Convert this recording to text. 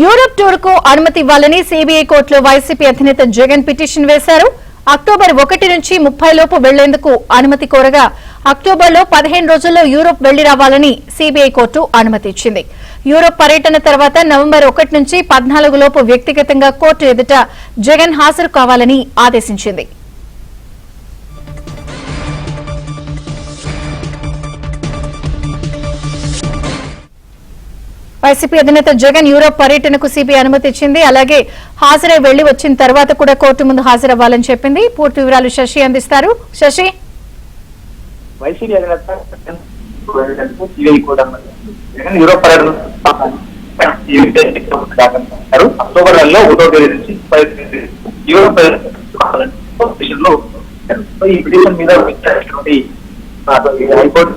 Europe tour కు అనుమతి ఇవ్వాలని సిబిఐ కోర్టులో వైసీపీ అధినేత జగన్ పిటిషన్ వేశారు. అక్టోబర్ 1 నుంచి 30 లోపు వెళ్లేందుకు అనుమతి కోరగా అక్టోబర్లో 15 రోజుల్లో యూరప్ వెళ్లి రావాలని సిబిఐ కోర్టు అనుమతి ఇచ్చింది. యూరప్ పర్యటన తర్వాత నవంబర్ 1 నుంచి 14 లోపు వ్యక్తిగతంగా కోర్టు ఎదుట జగన్ హాజరు కావాలని ఆదేశించింది. వైసీపీ అధినేత జగన్ యూరప్ పర్యటనకు సిబిఐ అనుమతి ఇచ్చింది. అలాగే హాజరై వెళ్లి వచ్చిన తర్వాత కూడా కోర్టు ముందు హాజరవ్వాలని చెప్పింది. పూర్తి వివరాలు శశి అందిస్తారు. శశి, వైసీపీ అధినేత యూరప్ పర్యటన అక్టోబర్ నెలలో 1వ తేదీ నుంచి 15 యూరప్ ఈ పిటిషన్ మీద హైకోర్టు